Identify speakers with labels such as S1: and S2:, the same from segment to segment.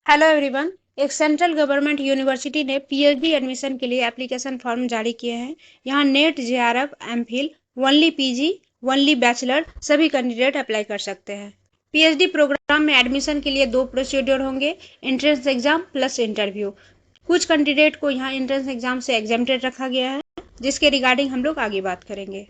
S1: Hello everyone. एक central government university ने PhD admission के लिए एप्लीकेशन फॉर्म जारी किए हैं। यहाँ net, JRF, MPhil, only PG, only bachelor सभी कैंडिडेट अप्लाई कर सकते हैं। पीएचडी प्रोग्राम में एडमिशन के लिए दो प्रोसीड्योर होंगे, एंट्रेंस एग्जाम प्लस इंटरव्यू। कुछ कैंडिडेट को यहाँ एंट्रेंस एग्जाम से एग्जेम्प्टेड रखा गया है, जिसके रिगार्डिंग हम लोग आगे बात करेंगे।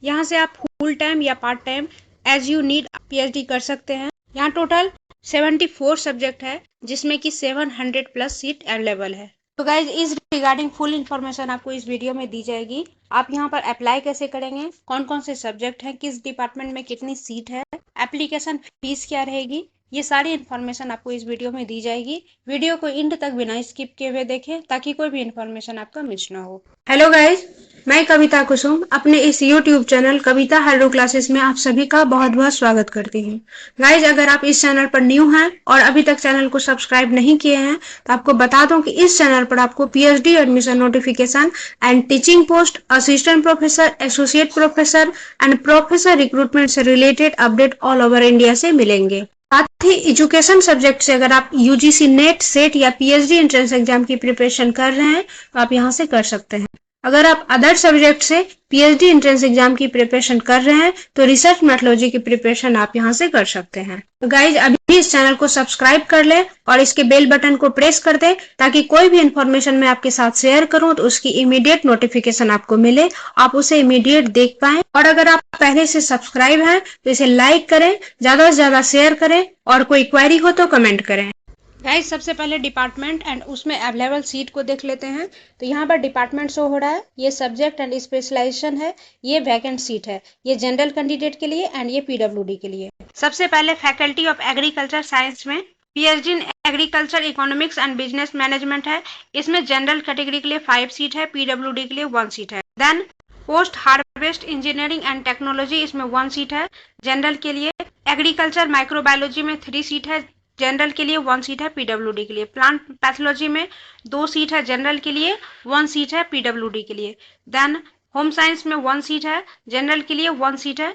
S1: यहाँ से आप फुल टाइम या part time as you need PhD कर सकते हैं। यहाँ टोटल 74 सब्जेक्ट है, जिसमें कि 700 प्लस सीट अवेलेबल है। तो गाइज, इस रिगार्डिंग फुल इन्फॉर्मेशन आपको इस वीडियो में दी जाएगी। आप यहाँ पर अप्लाई कैसे करेंगे, कौन कौन से सब्जेक्ट हैं, किस डिपार्टमेंट में कितनी सीट है, एप्लीकेशन फीस क्या रहेगी, ये सारी इन्फॉर्मेशन आपको इस वीडियो में दी जाएगी। वीडियो को एंड तक बिना स्किप किए हुए देखें, ताकि कोई भी इन्फॉर्मेशन आपका मिस ना हो। हेलो गाइज, मैं कविता कुसुम अपने इस YouTube चैनल कविता हेलो क्लासेस में आप सभी का बहुत बहुत स्वागत करती हूँ। गाइज, अगर आप इस चैनल पर न्यू हैं और अभी तक चैनल को सब्सक्राइब नहीं किए हैं, तो आपको बता दूं कि इस चैनल पर आपको PhD admission notification and teaching post, assistant professor, associate professor and professor recruitment से related update all over India से मिलेंगे। साथ ही एजुकेशन सब्जेक्ट से अगर आप यूजीसी नेट, सेट या पीएचडी एंट्रेंस एग्जाम की प्रिपरेशन कर रहे हैं, तो आप यहाँ से कर सकते हैं। अगर आप अदर सब्जेक्ट से पीएचडी एंट्रेंस एग्जाम की प्रिपरेशन कर रहे हैं, तो रिसर्च मेथोडोलॉजी की प्रिपरेशन आप यहाँ से कर सकते हैं। तो गाइज, अभी इस चैनल को सब्सक्राइब कर ले और इसके बेल बटन को प्रेस कर दे, ताकि कोई भी इन्फॉर्मेशन मैं आपके साथ शेयर करूं तो उसकी इमीडिएट नोटिफिकेशन आपको मिले, आप उसे इमीडिएट देख पाएं। और अगर आप पहले से सब्सक्राइब हैं तो इसे लाइक करें, ज्यादा से ज्यादा शेयर करें, और कोई क्वेरी हो तो कमेंट करें। गाइस, सबसे पहले डिपार्टमेंट एंड उसमें अवेलेबल सीट को देख लेते हैं। तो यहाँ पर डिपार्टमेंट शो हो रहा है, ये सब्जेक्ट एंड स्पेशलाइजेशन है, ये वैकेंट सीट है, ये जनरल कैंडिडेट के लिए एंड ये पीडब्ल्यूडी के लिए। सबसे पहले फैकल्टी ऑफ एग्रीकल्चर साइंस में PhD in agriculture economics and business management है। इसमें जनरल कैटेगरी के लिए 5 सीट है, पीडब्ल्यूडी के लिए 1 सीट है। Then post harvest engineering and technology, इसमें 1 सीट है जनरल के लिए। एग्रीकल्चर माइक्रोबायोलॉजी में 3 सीट है, जनरल के लिए 1 सीट है, पीडब्ल्यूडी के लिए। प्लांट पैथोलॉजी में 2 सीट है, जनरल के लिए 1 सीट है, पीडब्ल्यूडी के लिए। देन होम साइंस में 1 सीट है, जनरल के लिए 1 सीट है,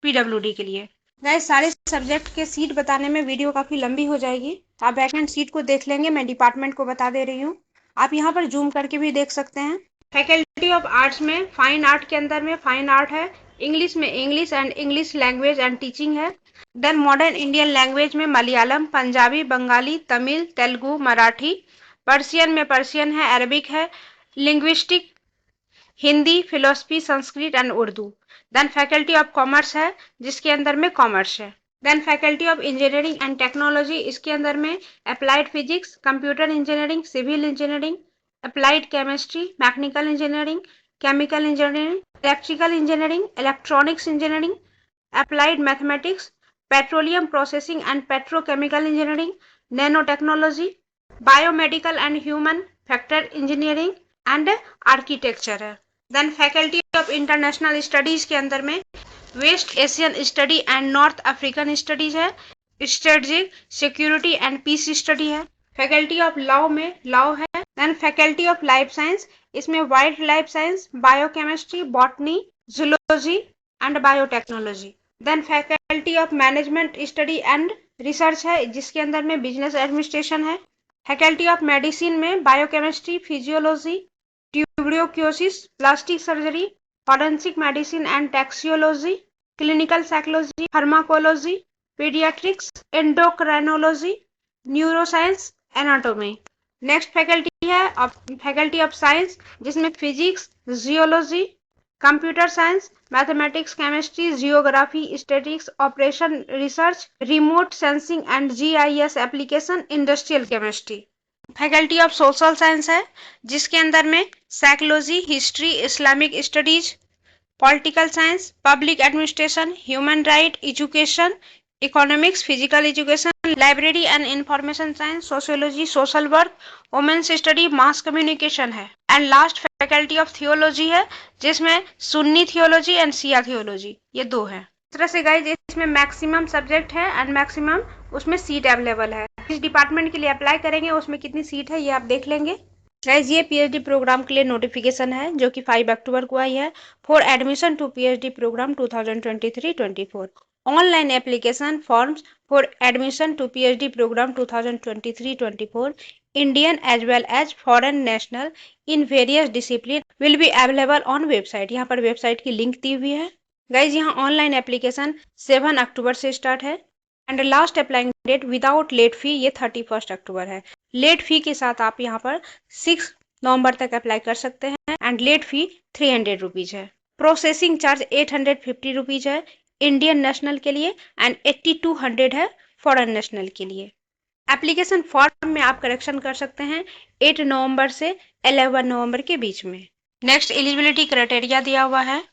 S1: पीडब्ल्यूडी के लिए। गाइस, सारे सब्जेक्ट के सीट बताने में वीडियो काफी लंबी हो जाएगी, तो आप वैकेंट सीट को देख लेंगे। मैं डिपार्टमेंट को बता दे रही हूँ, आप यहाँ पर जूम करके भी देख सकते हैं। फैकल्टी ऑफ आर्ट्स में फाइन आर्ट के अंदर में फाइन आर्ट है, इंग्लिश में English and English language and teaching है। देन मॉडर्न इंडियन लैंग्वेज में मलयालम, पंजाबी, बंगाली, तमिल, तेलुगु, मराठी। पर्शियन में पर्शियन है, अरबिक है, linguistic Hindi, philosophy, Sanskrit and Urdu. Then faculty of commerce है, जिसके अंदर में कॉमर्स है। Then faculty of engineering and technology, इसके अंदर में applied physics, computer engineering, civil engineering, applied chemistry, mechanical engineering, chemical engineering, electrical engineering, electronics engineering, applied mathematics, petroleum processing and petrochemical engineering, nano technology, biomedical and human factor engineering and architecture है। Then faculty of international studies के अंदर में west Asian study and north African studies है, strategic security and peace study है। Faculty of law में law है। Then faculty of life science, इसमें wild life science, biochemistry, botany, zoology and biotechnology. Then faculty of management study and research है, जिसके अंदर में business administration है। Faculty of medicine में biochemistry, physiology, tuberculosis, plastic surgery, forensic medicine and toxicology, clinical psychology, pharmacology, paediatrics, endocrinology, neuroscience, anatomy. Next faculty है faculty of science, जिसमें physics, geology, computer science, mathematics, chemistry, geography, statistics, operation research, remote sensing and GIS application, industrial chemistry. Faculty of social science है, जिसके अंदर में psychology, history, Islamic studies, political science, public administration, human right, education, economics, physical education, library and information science, sociology, social work, women's study, mass communication है। And last faculty of theology है, जिसमें Sunni theology and Shia theology, ये 2 है। इस तरह से guys, इसमें maximum subject है एंड मैक्सिमम उसमें सीट अवेलेबल है। इस डिपार्टमेंट के लिए अप्लाई करेंगे, उसमें कितनी सीट है ये आप देख लेंगे। गाइज, ये पीएचडी प्रोग्राम के लिए नोटिफिकेशन है, जो कि 5 अक्टूबर को आई है, for admission to PhD program 2023-24। Online application forms for admission to PhD program 2023-24 Indian as well as foreign national in various discipline will be available on website। यहाँ पर वेबसाइट की लिंक दी हुई है। गाइज यहाँ ऑनलाइन एप्लीकेशन 7 अक्टूबर से start है and last applying date without late fee ये 31 अक्टूबर है। लेट फी के साथ आप यहाँ पर 6 नवंबर तक अप्लाई कर सकते हैं एंड लेट फी 300 रुपीज़ है। प्रोसेसिंग चार्ज 850 रुपीज़ है इंडियन नेशनल के लिए एंड 8200 है फॉरेन नेशनल के लिए। एप्लीकेशन फॉर्म में आप करेक्शन कर सकते हैं 8 नवंबर से 11 नवंबर के बीच में। नेक्स्ट एलिजिबिलिटी क्राइटेरिया दिया हुआ है।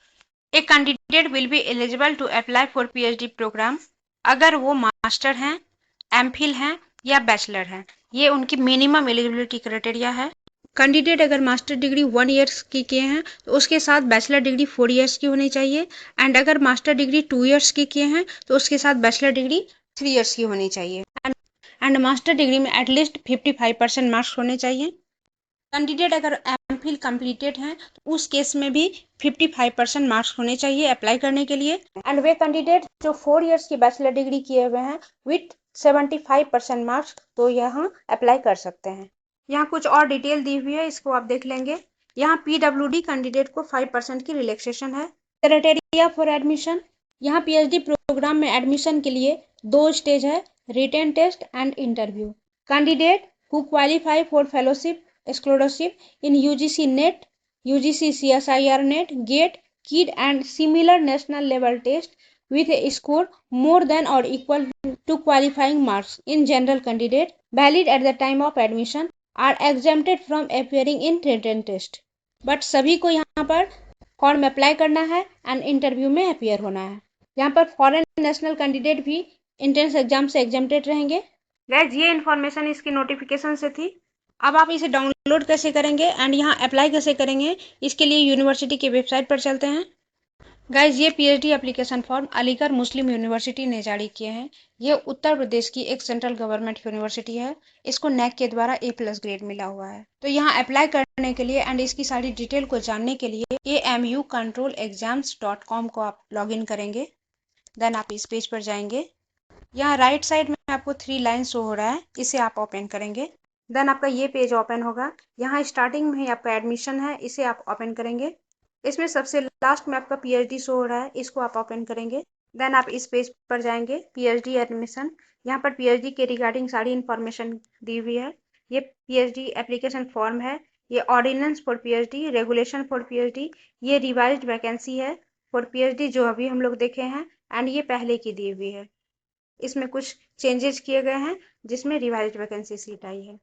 S1: A candidate will be eligible to apply for PhD program अगर वो मास्टर हैं, एमफिल हैं या बैचलर हैं। ये उनकी मिनिमम एलिजिबिलिटी क्राइटेरिया है। कैंडिडेट अगर मास्टर डिग्री 1 ईयर्स की किए हैं तो उसके साथ बैचलर डिग्री 4 ईयर्स की होनी चाहिए एंड अगर मास्टर डिग्री 2 ईयर्स की किए हैं तो उसके साथ बैचलर डिग्री 3 ईयर्स की होनी चाहिए एंड मास्टर डिग्री में एटलीस्ट 55% मार्क्स होने चाहिए। कैंडिडेट अगर एमफिल कंप्लीटेड हैं तो उस केस में भी 55% मार्क्स होने चाहिए अप्लाई करने के लिए एंड वे कैंडिडेट जो 4 ईयर्स की बैचलर डिग्री किए हुए हैं विथ 75% मार्क्स तो यहाँ अप्लाई कर सकते हैं। यहाँ कुछ और डिटेल दी हुई है, इसको आप देख लेंगे। यहाँ पीडब्ल्यूडी कैंडिडेट को 5% की रिलैक्सेशन है। क्राइटेरिया फॉर एडमिशन, यहाँ पीएचडी प्रोग्राम में एडमिशन के लिए 2 स्टेज है, written test and interview. Candidate who qualify for fellowship scholarship in UGC NET, UGC CSIR NET, GATE, KID and similar national level test with a score more than or equal to qualifying marks in general candidate valid at the time of admission are exempted from appearing in written test। But सभी को यहाँ पर form apply करना है and interview में appear होना है। यहाँ पर फॉरेन नेशनल कैंडिडेट भी एंट्रेंस एग्जाम से एग्जेम्प्टेड रहेंगे। गाइस ये इन्फॉर्मेशन इसकी नोटिफिकेशन से थी। अब आप इसे डाउनलोड कैसे करेंगे एंड यहाँ अप्लाई कैसे करेंगे इसके लिए यूनिवर्सिटी की वेबसाइट पर चलते हैं। गाइज ये पीएचडी एप्लीकेशन फॉर्म अलीगढ़ मुस्लिम यूनिवर्सिटी ने जारी किए हैं। ये उत्तर प्रदेश की एक सेंट्रल गवर्नमेंट यूनिवर्सिटी है। इसको नैक के द्वारा A+ ग्रेड मिला हुआ है। तो यहाँ अप्लाई करने के लिए एंड इसकी सारी डिटेल को जानने के लिए amucontrolexams.com को आप लॉगिन करेंगे। देन आप इस पेज पर जाएंगे। यहाँ राइट साइड में आपको 3 लाइन शो हो रहा है, इसे आप ओपन करेंगे। देन आपका ये पेज ओपन होगा। यहाँ स्टार्टिंग में ही आपका एडमिशन है, इसे आप ओपन करेंगे। इसमें सबसे लास्ट में आपका पीएचडी शो हो रहा है, इसको आप ओपन करेंगे। देन आप इस पेज पर जाएंगे, पीएचडी एडमिशन। यहाँ पर पीएचडी के रिगार्डिंग सारी इन्फॉर्मेशन दी हुई है। ये पीएचडी एप्लीकेशन फॉर्म है, ये ordinance for PhD, regulation for PhD, ये रिवाइज्ड वैकेंसी है फॉर पीएचडी जो अभी हम लोग देखे हैं एंड ये पहले की दी हुई है। इसमें कुछ चेंजेस किए गए हैं जिसमें रिवाइज्ड वैकेंसी सीट आई है।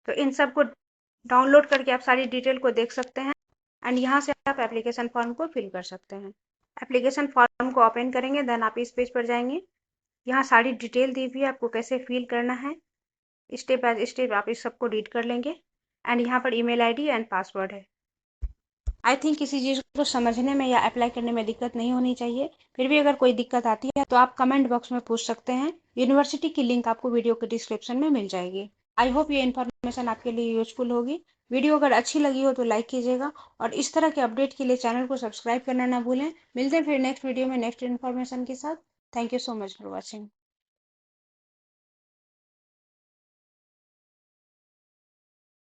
S1: तो इन सब को डाउनलोड करके आप सारी डिटेल को देख सकते हैं एंड यहाँ से आप एप्लीकेशन फॉर्म को फिल कर सकते हैं। एप्लीकेशन फॉर्म को ओपन करेंगे, देन आप इस पेज पर जाएंगे। यहाँ सारी डिटेल दी हुई है, आपको कैसे फिल करना है स्टेप बाय स्टेप आप इस सबको रीड कर लेंगे एंड यहाँ पर ईमेल आईडी एंड पासवर्ड है। आई थिंक किसी चीज़ को समझने में या अप्लाई करने में दिक्कत नहीं होनी चाहिए। फिर भी अगर कोई दिक्कत आती है तो आप कमेंट बॉक्स में पूछ सकते हैं। यूनिवर्सिटी की लिंक आपको वीडियो के डिस्क्रिप्शन में मिल जाएगी। आई होप ये इन्फॉर्मेशन आपके लिए यूजफुल होगी। वीडियो अगर अच्छी लगी हो तो लाइक कीजिएगा और इस तरह के अपडेट के लिए चैनल को सब्सक्राइब करना ना भूलें। मिलते हैं फिर नेक्स्ट वीडियो में नेक्स्ट इन्फॉर्मेशन के साथ। Thank you so much for watching.